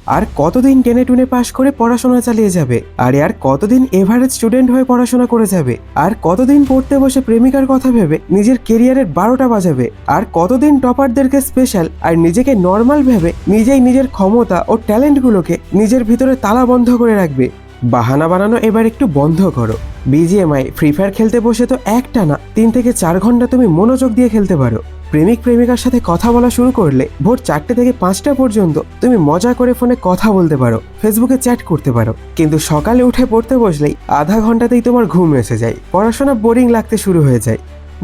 আর কতদিন টেনে টুনে পাশ করে পড়াশোনা চালিয়ে যাবে, আর কতদিন এভারেজ স্টুডেন্ট হয়ে পড়াশোনা করে যাবে, আর কতদিন পড়তে বসে প্রেমিকার কথা ভেবে নিজের কেরিয়ারের 12টা বাজাবে, আর কতদিন টপারদেরকে স্পেশাল আর নিজেকে নর্মাল ভেবে নিজেই নিজের ক্ষমতা ও ট্যালেন্টগুলোকে নিজের ভিতরে তালা বন্ধ করে রাখবে। বাহানা বানানো এবার একটু বন্ধ করো। বিজিএমআই ফ্রি ফায়ার খেলতে বসে তো একটানা 3 থেকে 4 ঘন্টা তুমি মনোযোগ দিয়ে খেলতে পারো। প্রেমিক প্রেমিকার সাথে কথা বলা শুরু করলে ভোর 4টে থেকে 5টা পর্যন্ত তুমি মজা করে ফোনে কথা বলতে পারো, ফেসবুকে চ্যাট করতে পারো। কিন্তু সকালে উঠে পড়তে বসলেই আধা ঘন্টাতেই তোমার ঘুম এসে যায়, পড়াশোনা বোরিং লাগতে শুরু হয়ে যায়।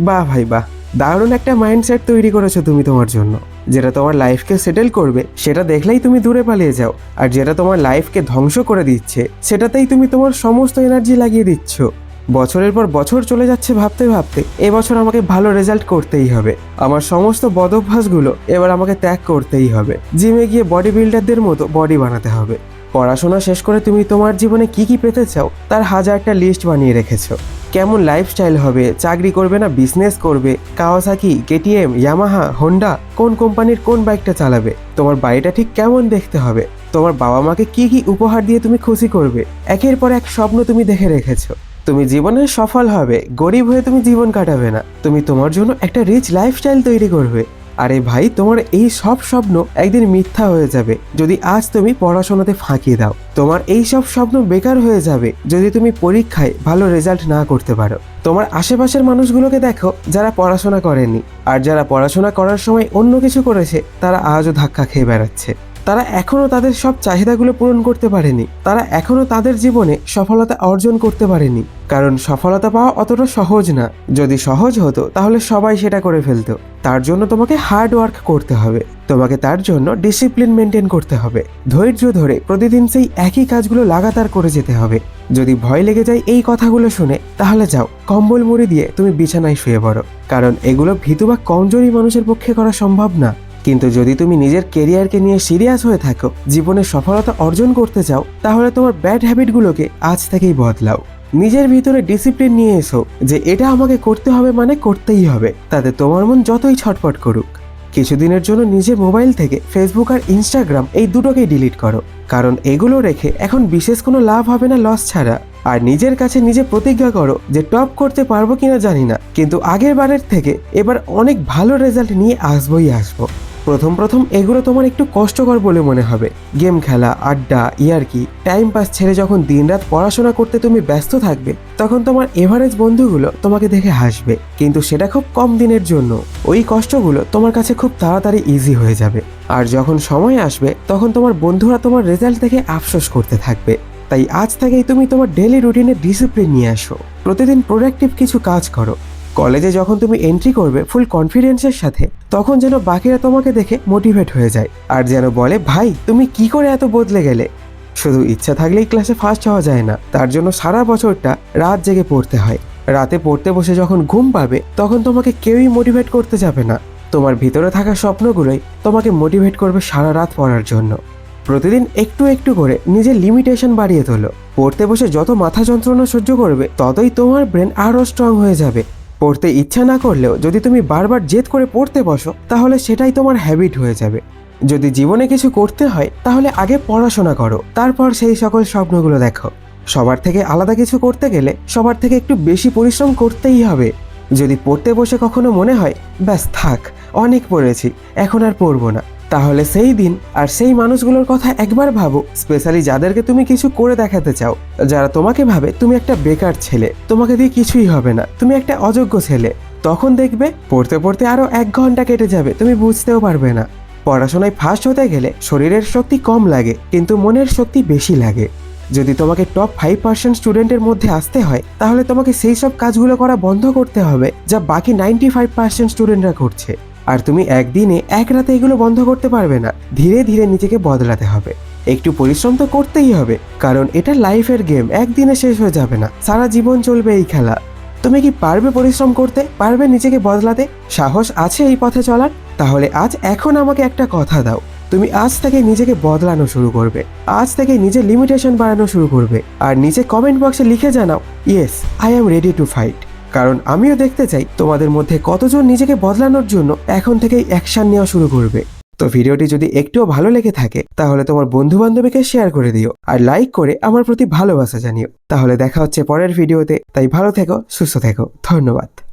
বাহ ভাই বাহ, দারুণ একটা মাইন্ডসেট তৈরি করেছো তুমি তোমার জন্য। যেটা তোমার লাইফকে সেটেল করবে সেটা দেখলেই তুমি দূরে পালিয়ে যাও, আর যেটা তোমার লাইফকে ধ্বংস করে দিচ্ছে সেটাতেই তুমি তোমার সমস্ত এনার্জি লাগিয়ে দিচ্ছ। বছরের পর বছর চলে যাচ্ছে ভাবতে ভাবতে এবছর আমাকে ভালো রেজাল্ট করতেই হবে, আমার সমস্ত বদ অভ্যাসগুলো এবার আমাকে ত্যাগ করতেই হবে, জিমে গিয়ে বডি বিল্ডারদের মতো বডি বানাতে হবে। পড়াশোনা শেষ করে তুমি তোমার জীবনে কি কি পেতে চাও তার হাজারটা লিস্ট বানিয়ে রেখেছো। কেমন লাইফস্টাইল হবে, চাকরি করবে না বিজনেস করবে, কাওয়াসাকি, কেটিএম, ইয়ামাহা, হোন্ডা, কোন কোম্পানির কোন বাইকটা চালাবে, তোমার বাড়িটা ঠিক কেমন দেখতে হবে, তোমার বাবা মাকে কি কি উপহার দিয়ে তুমি খুশি করবে। একের পর এক স্বপ্ন তুমি দেখে রেখেছো। তুমি জীবনে সফল হবে, গরিব হয়ে তুমি জীবন কাটাবে না, তুমি তোমার জন্য একটা রিচ লাইফস্টাইল তৈরি করবে। আরে ভাই, তোমার এই সব স্বপ্ন একদিন মিথ্যা হয়ে যাবে যদি আজ তুমি পড়াশোনাতে ফাঁকি দাও। তোমার এই সব স্বপ্ন বেকার হয়ে যাবে যদি তুমি পরীক্ষায় ভালো রেজাল্ট না করতে পারো। তোমার আশেপাশের মানুষগুলোকে দেখো যারা পড়াশোনা করেনি, আর যারা পড়াশোনা করার সময় অন্য কিছু করেছে তারা আজও ধাক্কা খেয়ে বেড়াচ্ছে। তারা এখনো তাদের সব চাহিদাগুলো পূরণ করতে পারেনি, তারা এখনো তাদের জীবনে সফলতা অর্জন করতে পারেনি। কারণ সফলতা পাওয়া অতটা সহজ না। যদি সহজ হতো তাহলে সবাই সেটা করে ফেলতো। তার জন্য তোমাকে হার্ড ওয়ার্ক করতে হবে, তোমাকে তার জন্য ডিসিপ্লিন মেনটেন করতে হবে, ধৈর্য ধরে প্রতিদিন সেই একই কাজগুলো লাগাতার করে যেতে হবে। যদি ভয় লেগে যায় এই কথাগুলো শুনে তাহলে যাও কম্বল মুড়ি দিয়ে তুমি বিছানায় শুয়ে পড়ো, কারণ এগুলো ভীতু বা কমজোরি মানুষের পক্ষে করা সম্ভব না। কিন্তু যদি তুমি নিজের কেরিয়ারকে নিয়ে সিরিয়াস হয়ে থাকো, জীবনে সফলতা অর্জন করতে চাও, তাহলে তোমার ব্যাড হ্যাবিটগুলোকে আজ থেকেই বদলাও। নিজের ভিতরে ডিসিপ্লিন নিয়ে এসো যে এটা আমাকে করতে হবে মানে করতেই হবে, তাতে তোমার মন যতই ছটফট করুক। কিছুদিনের জন্য নিজের মোবাইল থেকে ফেসবুক আর ইনস্টাগ্রাম এই দুটোকেই ডিলিট করো, কারণ এগুলো রেখে এখন বিশেষ কোনো লাভ হবে না লস ছাড়া। আর নিজের কাছে নিজে প্রতিজ্ঞা করো যে টপ করতে পারবো কিনা জানি না, কিন্তু আগের বারের থেকে এবার অনেক ভালো রেজাল্ট নিয়ে আসবোই আসবো। প্রথম এগুলো তোমার একটু কষ্টকর বলে মনে হবে, গেম খেলা, আড্ডা, ইয়ার্কি, টাইম পাস ছেড়ে যখন দিনরাত পড়াশোনা করতে তুমি ব্যস্ত থাকবে তখন তোমার এভারেজ বন্ধুগুলো তোমাকে দেখে হাসবে, কিন্তু সেটা খুব কম দিনের জন্য। ওই কষ্টগুলো তোমার কাছে খুব তাড়াতাড়ি ইজি হয়ে যাবে, আর যখন সময় আসবে তখন তোমার বন্ধুরা তোমার রেজাল্ট দেখে আফসোস করতে থাকবে। তাই আজ থেকেই তুমি তোমার ডেইলি রুটিনে ডিসিপ্লিন নিয়ে আসো, প্রতিদিন প্রোডাক্টিভ কিছু কাজ করো। কলেজে যখন তুমি এন্ট্রি করবে ফুল কনফিডেন্সের সাথে, তখন যেন বাকিরা তোমাকে দেখে মোটিভেট হয়ে যায়, আর যেন বলে ভাই তুমি কি করে এত বদলে গেলে। শুধু ইচ্ছা থাকলেই ক্লাসে ফার্স্ট হওয়া যায় না, তার জন্য সারা বছরটা রাত জেগে পড়তে হয়। রাতে পড়তে বসে যখন ঘুম পাবে তখন তোমাকে কেউই মোটিভেট করতে যাবে না, তোমার ভিতরে থাকা স্বপ্নগুলোই তোমাকে মোটিভেট করবে সারা রাত পড়ার জন্য। প্রতিদিন একটু একটু করে নিজের লিমিটেশন বাড়িয়ে তোলো। পড়তে বসে যত মাথা যন্ত্রণা সহ্য করবে ততই তোমার ব্রেন আরও স্ট্রং হয়ে যাবে। পড়তে ইচ্ছা না করলেও যদি তুমি বারবার জেদ করে পড়তে বসো তাহলে সেটাই তোমার হ্যাবিট হয়ে যাবে। যদি জীবনে কিছু করতে হয় তাহলে আগে পড়াশোনা করো, তারপর সেই সকল স্বপ্নগুলো দেখো। সবার থেকে আলাদা কিছু করতে গেলে সবার থেকে একটু বেশি পরিশ্রম করতেই হবে। যদি পড়তে বসে কখনো মনে হয় ব্যাস থাক, অনেক পড়েছি, এখন আর পড়বো না, তাহলে সেই দিন আর সেই মানুষগুলোর কথা একবার ভাবো, স্পেশালি যাদেরকে তুমি কিছু করে দেখাতে চাও, যারা তোমাকে ভাবে তুমি একটা বেকার ছেলে, তোমাকে দিয়ে কিছুই হবে না, তুমি একটা অযোগ্য ছেলে। তখন দেখবে পড়তে পড়তে আরো 1 ঘন্টা কেটে যাবে, তুমি বুঝতেও পারবে না। পড়াশোনায় ফার্স্ট হতে গেলে শরীরের শক্তি কম লাগে কিন্তু মনের শক্তি বেশি লাগে। যদি তোমাকে টপ 5% স্টুডেন্টের মধ্যে আসতে হয় তাহলে তোমাকে সেই সব কাজগুলো করা বন্ধ করতে হবে যা বাকি 95% স্টুডেন্টরা করছে। আর তুমি একদিনে এক রাতে এগুলো বন্ধ করতে পারবে না, ধীরে ধীরে নিজেকে বদলাতে হবে। একটু পরিশ্রম তো করতেই হবে, কারণ এটা লাইফের গেম, একদিনে শেষ হয়ে যাবে না, সারা জীবন চলবে এই খেলা। তুমি কি পারবে পরিশ্রম করতে, পারবে নিজেকে বদলাতে? সাহস আছে এই পথে চলার? তাহলে এখন আমাকে একটা কথা দাও, তুমি আজ থেকে নিজেকে বদলানো শুরু করবে, আজ থেকে নিজের লিমিটেশন বাড়ানো শুরু করবে, আর নিচে কমেন্ট বক্সে লিখে জানাও yes I am ready to fight. কারণ আমিও দেখতে চাই তোমাদের মধ্যে কতজন নিজেকে বদলানোর জন্য এখন থেকেই অ্যাকশন নেওয়া শুরু করবে। তো ভিডিওটি যদি একটুও ভালো লেগে থাকে তাহলে তোমার বন্ধু বান্ধবীকে শেয়ার করে দিও আর লাইক করে আমার প্রতি ভালোবাসা জানিও। তাহলে দেখা হচ্ছে পরের ভিডিওতে, তাই ভালো থেকো, সুস্থ থেকো, ধন্যবাদ।